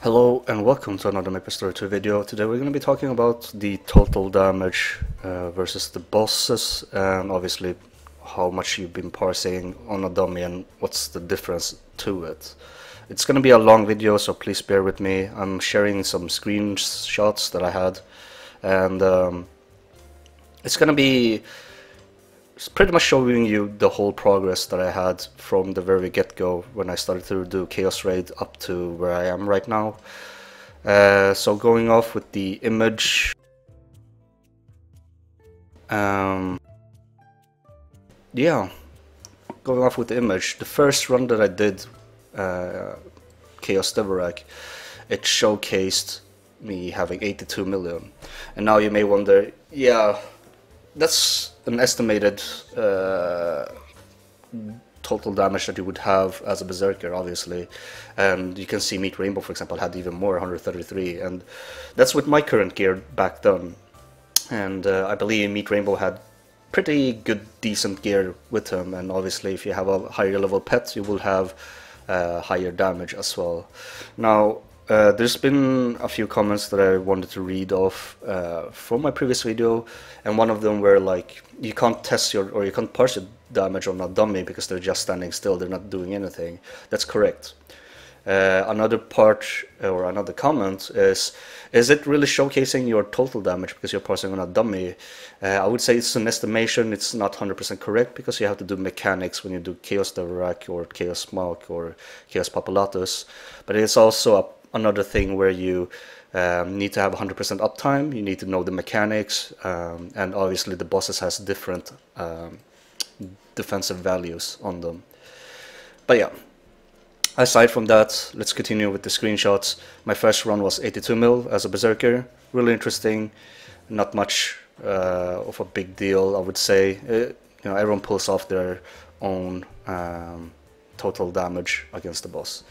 Hello and welcome to another Maplestory 2 video. Today we're going to be talking about the total damage versus the bosses, and obviously how much you've been parsing on a dummy and what's the difference to it. It's going to be a long video, so please bear with me. I'm sharing some screenshots that I had, and it's going to be pretty much showing you the whole progress that I had from the very get-go when I started to do Chaos Raid up to where I am right now. So going off with the image, yeah, going off with the image, the first run that I did, Chaos Devorak, it showcased me having 82 million. And now you may wonder, yeah, that's an estimated total damage that you would have as a berserker, obviously, and you can see Meat Rainbow, for example, had even more, 133, and that's with my current gear back then. And I believe Meat Rainbow had pretty good, decent gear with him, and obviously if you have a higher level pet, you will have higher damage as well. Now, there's been a few comments that I wanted to read off from my previous video, and one of them were like, you can't test or you can't parse your damage on a dummy because they're just standing still, they're not doing anything. That's correct. Another part or another comment is it really showcasing your total damage because you're parsing on a dummy? I would say it's an estimation, it's not 100% correct because you have to do mechanics when you do Chaos Devorak or Chaos Smoke or Chaos Papulatus, but it's also another thing where you need to have 100% uptime, you need to know the mechanics, and obviously the bosses has different defensive values on them. But yeah, aside from that, let's continue with the screenshots. My first run was 82 mil as a berserker, really interesting, not much of a big deal, I would say. You know, everyone pulls off their own total damage against the boss.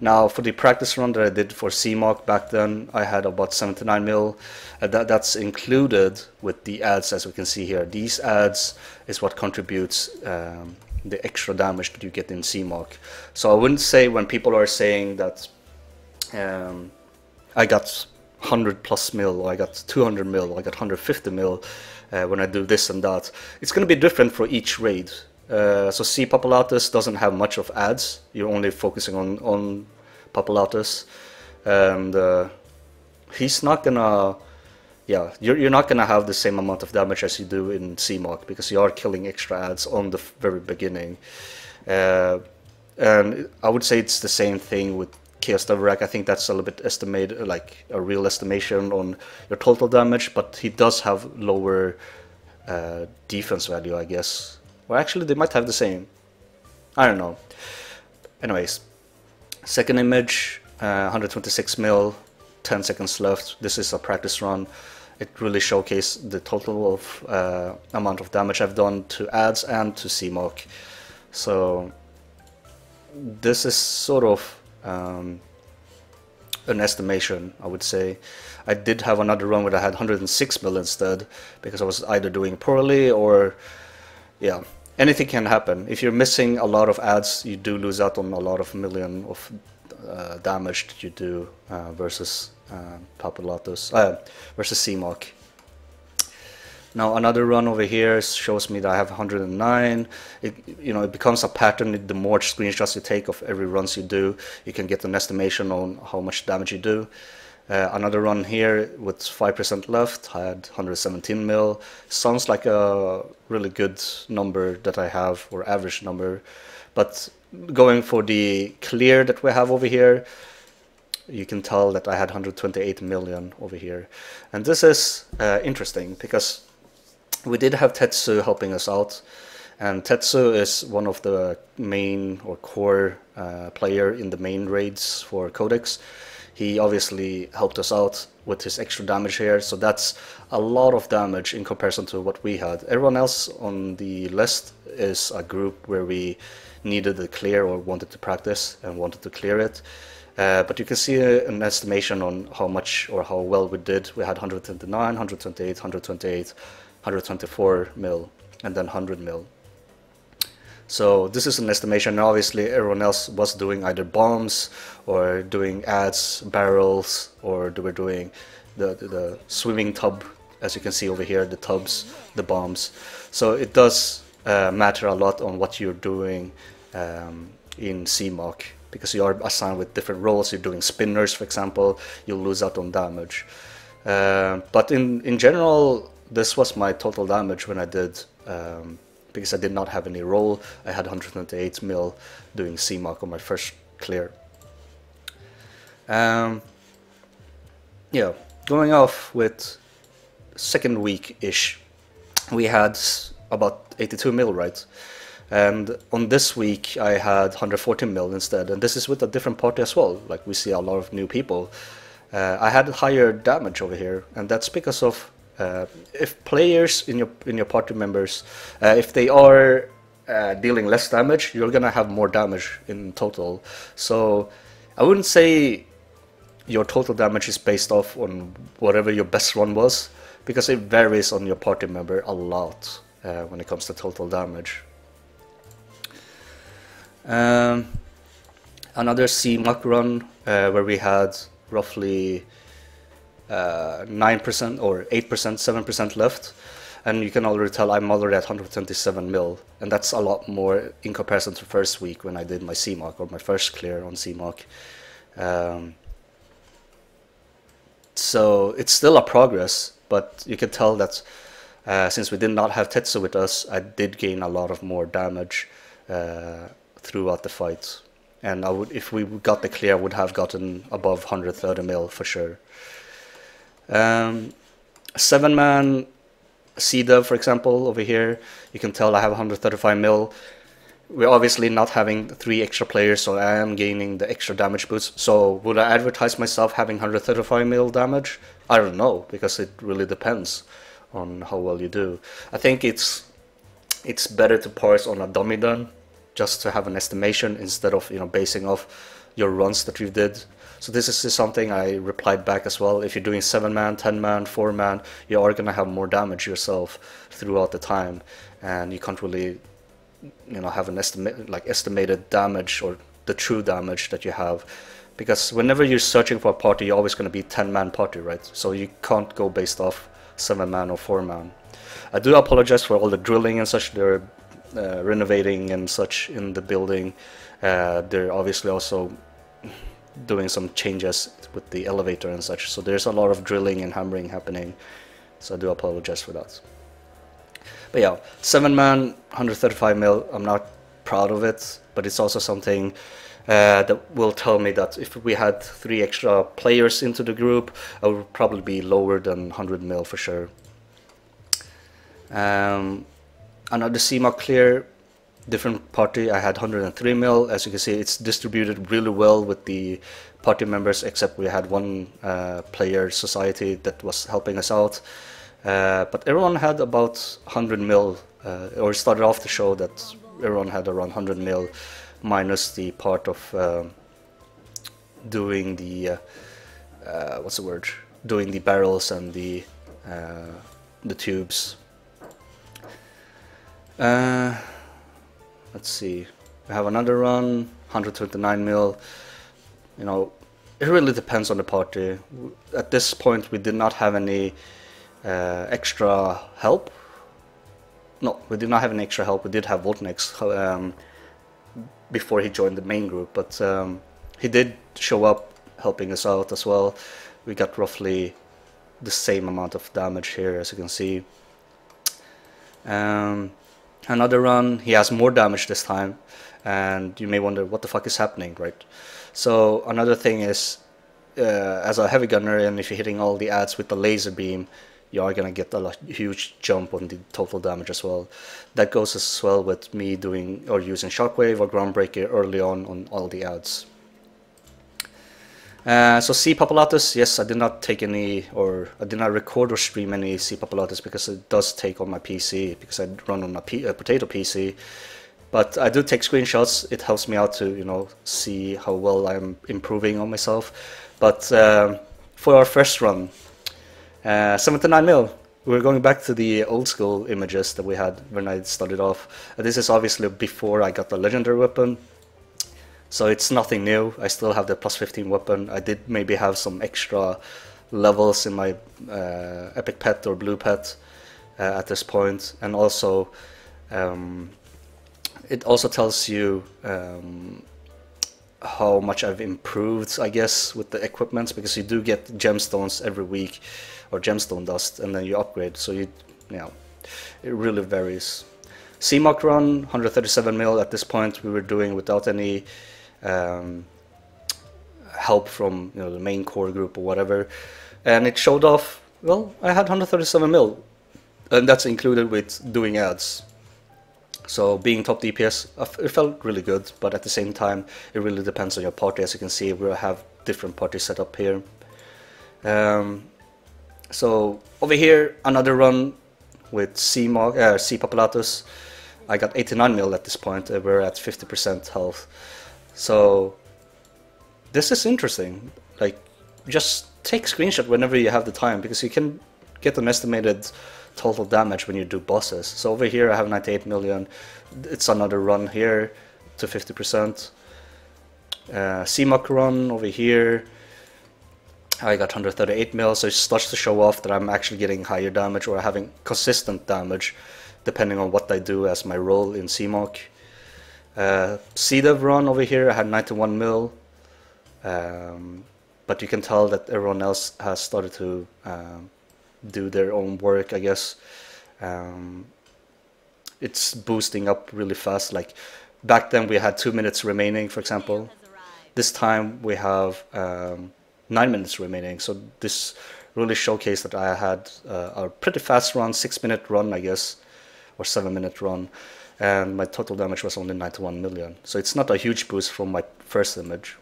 Now, for the practice run that I did for CMOC back then, I had about 79 mil. That's included with the ads, as we can see here. These ads is what contributes the extra damage that you get in CMOC. So I wouldn't say when people are saying that I got 100 plus mil, or I got 200 mil, or I got 150 mil when I do this and that. It's going to be different for each raid. So C Papulatus doesn't have much of ads. You're only focusing on Papulatus, and he's not gonna, yeah, you're not gonna have the same amount of damage as you do in CMOC because you are killing extra ads on the very beginning. And I would say it's the same thing with Chaos Devorak. I think that's a little bit estimated, like a real estimation on your total damage, but he does have lower defense value, I guess. Or actually, they might have the same. I don't know. Anyways, second image, 126 mil, 10 seconds left. This is a practice run. It really showcased the total of amount of damage I've done to ads and to CMOC. So this is sort of an estimation, I would say. I did have another run where I had 106 mil instead because I was either doing poorly or, yeah, anything can happen. If you're missing a lot of ads, you do lose out on a lot of million of damage that you do versus Papulatus, versus CMOC. Now another run over here shows me that I have 109. It becomes a pattern. The more screenshots you take of every runs you do, you can get an estimation on how much damage you do. Another run here with 5% left, I had 117 mil. Sounds like a really good number that I have, or average number. But going for the clear that we have over here, you can tell that I had 128 million over here. And this is interesting because we did have Tetsu helping us out. And Tetsu is one of the main or core player in the main raids for Codex. He obviously helped us out with his extra damage here, so that's a lot of damage in comparison to what we had. Everyone else on the list is a group where we needed a clear or wanted to practice and wanted to clear it. But you can see an estimation on how much or how well we did. We had 129, 128, 124 mil, and then 100 mil. So this is an estimation, and obviously everyone else was doing either bombs or doing adds, barrels, or they were doing the swimming tub, as you can see over here, the tubs, the bombs. So it does matter a lot on what you're doing in CMOC, because you are assigned with different roles. You're doing spinners, for example, you'll lose out on damage. But in general, this was my total damage when I did, because I did not have any role. I had 128 mil doing CMOC on my first clear. Yeah, going off with second week-ish, we had about 82 mil, right? And on this week I had 114 mil instead, and this is with a different party as well. Like, we see a lot of new people. I had higher damage over here, and that's because of if players in your party members, if they are dealing less damage, you're gonna have more damage in total. So I wouldn't say your total damage is based off on whatever your best run was, because it varies on your party member a lot when it comes to total damage. Another CMOC run where we had roughly 9% or 8%, 7% left, and you can already tell I'm already at 127 mil, and that's a lot more in comparison to first week when I did my CMOC, or my first clear on CMOC. So it's still a progress, but you can tell that since we did not have Tetsu with us, I did gain a lot of more damage throughout the fight. And I would, if we got the clear, I would have gotten above 130 mil for sure. 7-man C-Dev, for example, over here, you can tell I have 135 mil. We're obviously not having 3 extra players, so I am gaining the extra damage boost. So would I advertise myself having 135 mil damage? I don't know, because it really depends on how well you do. I think it's better to parse on a dummy done, just to have an estimation instead of, you know, basing off your runs that you did. So this is something I replied back as well. If you're doing 7-man, 10-man, 4-man, you are gonna have more damage yourself throughout the time, and you can't really, you know, have an estimated damage or the true damage that you have, because whenever you're searching for a party, you're always going to be 10-man party, right? So you can't go based off 7-man or 4-man. I do apologize for all the drilling and such. They're renovating and such in the building. They're obviously also doing some changes with the elevator and such, so there's a lot of drilling and hammering happening, so I do apologize for that. But yeah, 7-man, 135 mil, I'm not proud of it, but it's also something that will tell me that if we had 3 extra players into the group, I would probably be lower than 100 mil for sure. Another CMOC clear, different party, I had 103 mil. As you can see, it's distributed really well with the party members, except we had 1 player society that was helping us out. But everyone had about 100 mil, or started off the show that everyone had around 100 mil, minus the part of doing the what's the word? Doing the barrels and the tubes. Let's see. We have another run, 129 mil. You know, it really depends on the party. At this point, we did not have any extra help. No, we did not have any extra help. We did have Voltnex before he joined the main group, but he did show up helping us out as well. We got roughly the same amount of damage here, as you can see. Another run, he has more damage this time, and you may wonder what the fuck is happening, right? So another thing is, as a heavy gunner, and if you're hitting all the adds with the laser beam, you are gonna get a huge jump on the total damage as well. That goes as well with me doing or using Shockwave or Groundbreaker early on all the adds. So C Papulatus, yes, I did not take any, or I did not record or stream any C Papulatus because it does take on my PC, because I run on a potato PC. But I do take screenshots. It helps me out to, you know, see how well I'm improving on myself. But for our first run, 79 mil. we're going back to the old school images that we had when I started off. This is obviously before I got the legendary weapon, so it's nothing new. I still have the plus 15 weapon. I did maybe have some extra levels in my epic pet or blue pet at this point, and also it also tells you how much I've improved, I guess, with the equipment, because you do get gemstones every week, or gemstone dust, and then you upgrade, so you know, it really varies. CMOC run, 137 mil at this point, we were doing without any help from, you know, the main core group or whatever, and it showed off, well, I had 137 mil, and that's included with doing ads. So being top DPS, it felt really good, but at the same time, it really depends on your party. As you can see, we have different parties set up here. So over here, another run with C Populatus. I got 89 mil at this point. We're at 50% health. So this is interesting. Like, just take screenshot whenever you have the time, because you can get an estimated total damage when you do bosses. So over here I have 98 million. It's another run here to 50%. CMOC run over here, I got 138 mil, so it starts to show off that I'm actually getting higher damage or having consistent damage depending on what I do as my role in CMOC. CDev run over here, I had 91 mil, but you can tell that everyone else has started to do their own work, I guess. It's boosting up really fast. Like back then we had 2 minutes remaining, for example. This time we have 9 minutes remaining, so this really showcased that I had a pretty fast run, 6-minute run, I guess, or 7-minute run, and my total damage was only 91 million. So it's not a huge boost from my first image.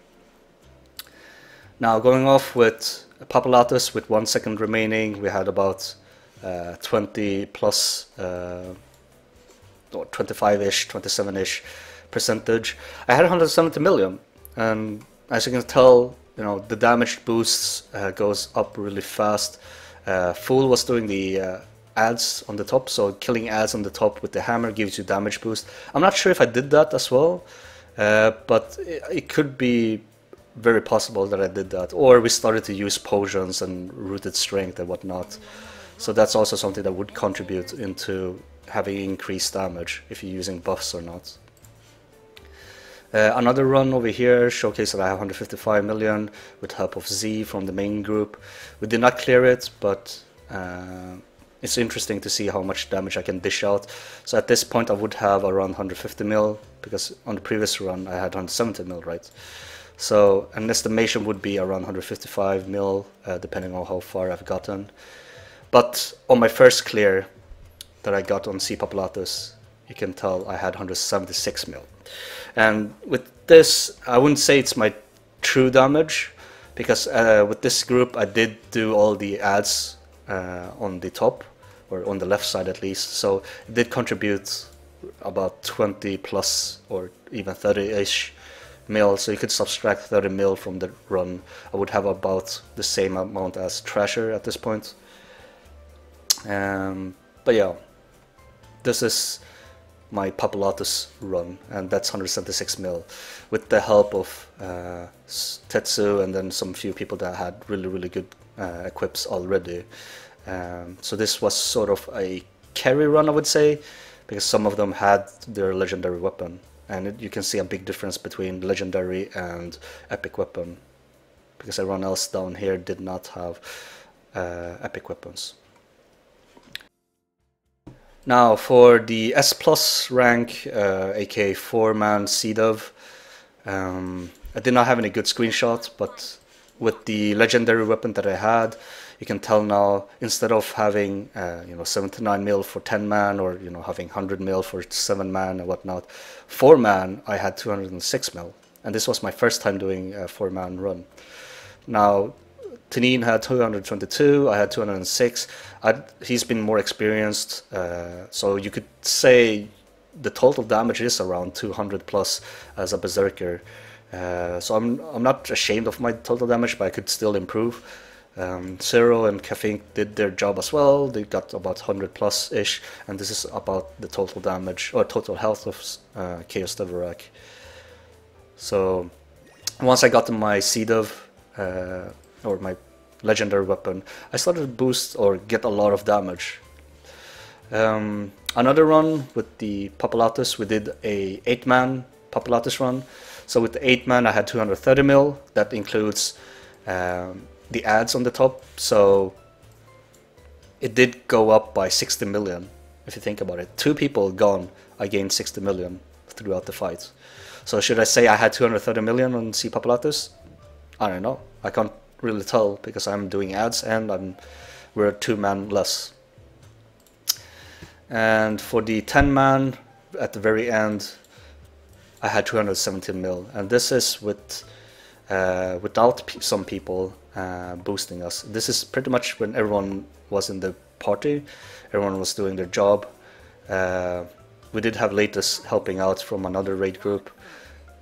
Now going off with Populatus with 1 second remaining, we had about 20 plus, or 25-ish, 27-ish percentage. I had 170 million, and as you can tell, you know, the damage boosts goes up really fast. Fool was doing the ads on the top, so killing ads on the top with the hammer gives you damage boost. I'm not sure if I did that as well, but it could be very possible that I did that, or we started to use potions and rooted strength and whatnot, so that's also something that would contribute into having increased damage if you're using buffs or not. Another run over here showcased that I have 155 million with help of Z from the main group. We did not clear it, but it's interesting to see how much damage I can dish out. So at this point I would have around 150 mil, because on the previous run I had 170 mil, right? So an estimation would be around 155 mil, depending on how far I've gotten. But on my first clear that I got on C Populatus, you can tell I had 176 mil. And with this, I wouldn't say it's my true damage, because with this group I did do all the ads on the top, or on the left side at least, so it did contribute about 20 plus or even 30-ish mil, so you could subtract 30 mil from the run. I would have about the same amount as Trasher at this point. But yeah, this is my Populatus run, and that's 176 mil with the help of Tetsu and then some few people that had really good equips already. So this was sort of a carry run, I would say, because some of them had their legendary weapon, and you can see a big difference between legendary and epic weapon, because everyone else down here did not have epic weapons. Now for the S plus rank, aka 4-man CDev, I did not have any good screenshots, but with the legendary weapon that I had, you can tell now, instead of having 79 mil for 10-man, or having 100 mil for 7-man and whatnot, 4-man I had 206 mil, and this was my first time doing a 4-man run. Now Tanin had 222, I had 206. He's been more experienced, so you could say the total damage is around 200 plus as a berserker. So I'm not ashamed of my total damage, but I could still improve. Zero and Kafink did their job as well. They got about 100 plus ish, and this is about the total damage or total health of Chaos Devorak. So once I got to my Cdev or my legendary weapon, I started to boost or get a lot of damage. Another run with the Papulatus, we did a 8-man Papulatus run. So with the 8-man I had 230 mil, that includes the ads on the top, so it did go up by 60 million if you think about it. 2 people gone, I gained 60 million throughout the fight. So should I say I had 230 million on C Papulatus? I don't know, I can't really tell because I'm doing ads and we're 2-man less. And for the 10-man at the very end I had 217 mil, and this is with without some people boosting us. This is pretty much when everyone was in the party, everyone was doing their job. We did have latest helping out from another raid group,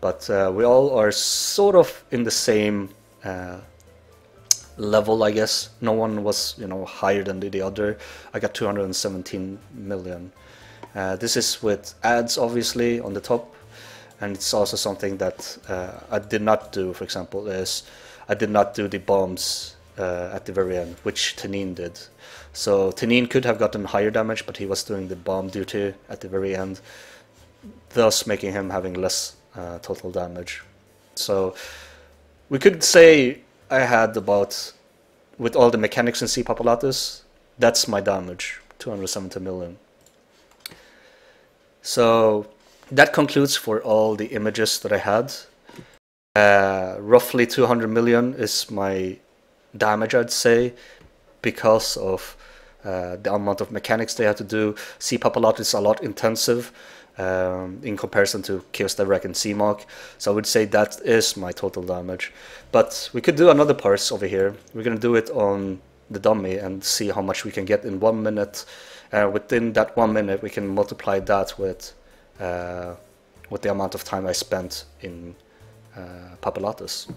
but we all are sort of in the same level, I guess. No one was, you know, higher than the other. I got 217 million. This is with ads obviously on the top, and it's also something that I did not do. For example, is I did not do the bombs at the very end, which Tanin did. So Tanin could have gotten higher damage, but he was doing the bomb duty at the very end, thus making him having less total damage. So we could say I had about, with all the mechanics in C Papulatus, that's my damage, 270 million. So that concludes for all the images that I had. Roughly 200 million is my damage, I'd say, because of the amount of mechanics they had to do. C Papulatus is a lot intensive in comparison to Chaos Devorak and CMOC, so I would say that is my total damage. But we could do another parse over here. We're going to do it on the dummy and see how much we can get in 1 minute. Within that 1 minute we can multiply that with the amount of time I spent in Papulatus.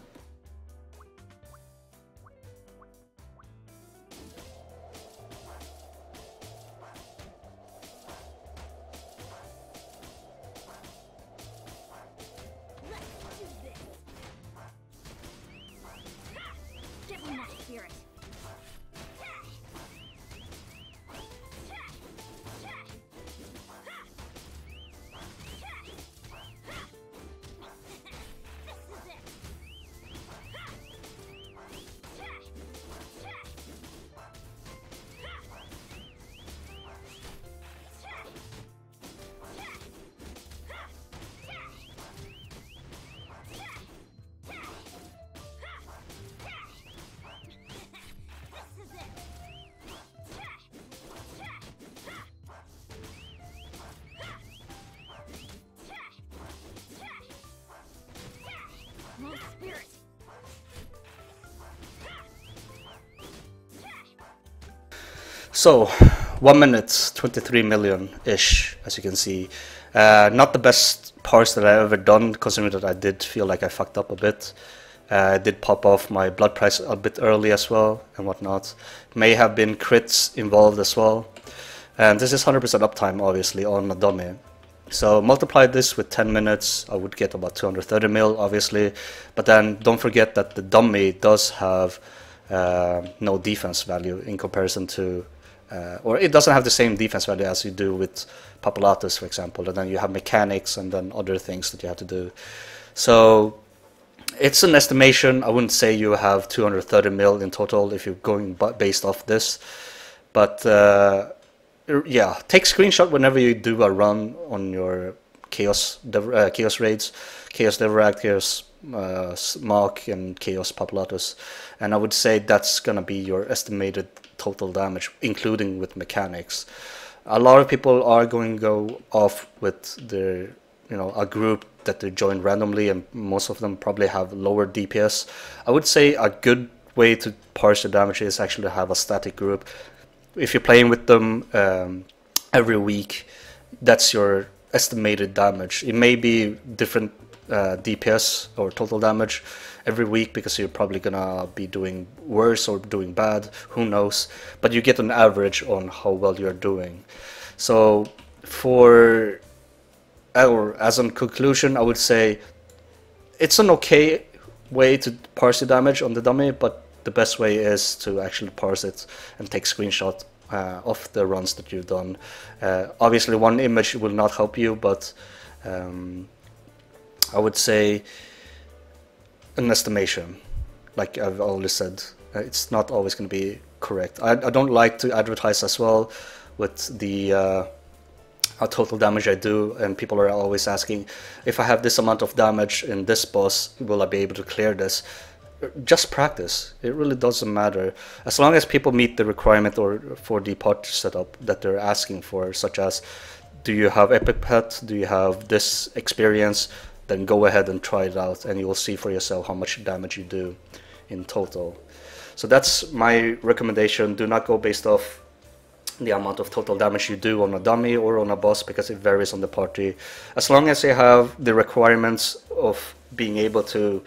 So 1 minute, 23 million-ish, as you can see. Not the best parse that I've ever done, considering that I did feel like I fucked up a bit. I did pop off my blood price a bit early as well, and whatnot. May have been crits involved as well. And this is 100% uptime, obviously, on a dummy. So multiply this with 10 minutes, I would get about 230 mil, obviously. But then don't forget that the dummy does have no defense value in comparison to, or it doesn't have the same defense value as you do with Papulatus, for example. And then you have mechanics and then other things that you have to do. So it's an estimation. I wouldn't say you have 230 mil in total if you're going based off this. But yeah, take screenshot whenever you do a run on your Chaos raids, Chaos Devorak, Chaos Mark, and Chaos Papulatus, and I would say that's gonna be your estimated total damage, including with mechanics. A lot of people are going to go off with their, you know, a group that they join randomly, and most of them probably have lower DPS. I would say a good way to parse the damage is actually to have a static group. If you're playing with them every week, that's your estimated damage. It may be different DPS or total damage, every week because you're probably gonna be doing worse or doing bad, who knows, but you get an average on how well you're doing. So as a conclusion, I would say it's an okay way to parse the damage on the dummy, but the best way is to actually parse it and take screenshot of the runs that you've done. Obviously one image will not help you, but I would say an estimation, like I've always said, it's not always going to be correct. I don't like to advertise as well with the how total damage I do, and people are always asking, if I have this amount of damage in this boss, will I be able to clear this? Just practice. It really doesn't matter. As long as people meet the requirement or for the part setup that they're asking for, such as, do you have epic pet, do you have this experience, then go ahead and try it out and you will see for yourself how much damage you do in total. So that's my recommendation. Do not go based off the amount of total damage you do on a dummy or on a boss, because it varies on the party. As long as you have the requirements of being able to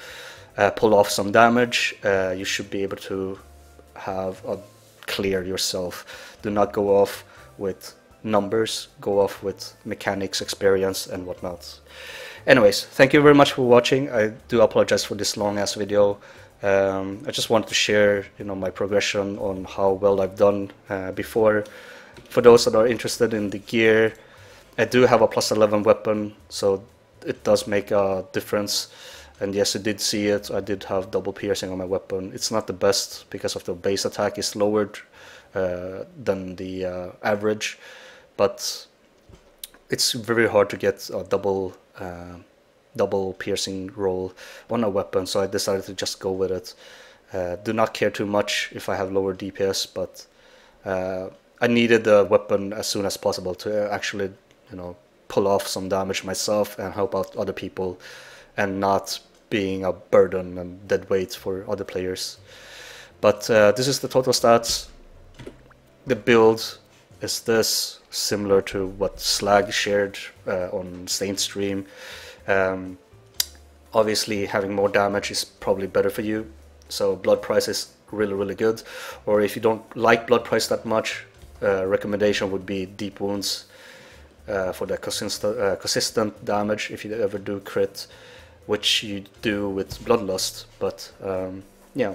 pull off some damage, you should be able to have a clear yourself. Do not go off with numbers, go off with mechanics, experience and whatnot. Anyways, thank you very much for watching. I do apologize for this long ass video. I just wanted to share, my progression on how well I've done before. For those that are interested in the gear, I do have a +11 weapon, so it does make a difference. And yes, you did see it. I did have double piercing on my weapon. It's not the best because of the base attack is lowered than the average, but it's very hard to get a double piercing roll on a weapon, so I decided to just go with it. Do not care too much if I have lower DPS, but I needed the weapon as soon as possible to actually, pull off some damage myself and help out other people, and not being a burden and dead weight for other players. But this is the total stats. The build is this, similar to what Slag shared on Saint stream. Obviously having more damage is probably better for you, so blood price is really good. Or if you don't like blood price that much, recommendation would be deep wounds for the consistent damage if you ever do crit, which you do with bloodlust. But yeah,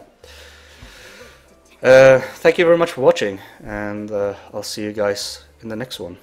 thank you very much for watching, and I'll see you guys in the next one.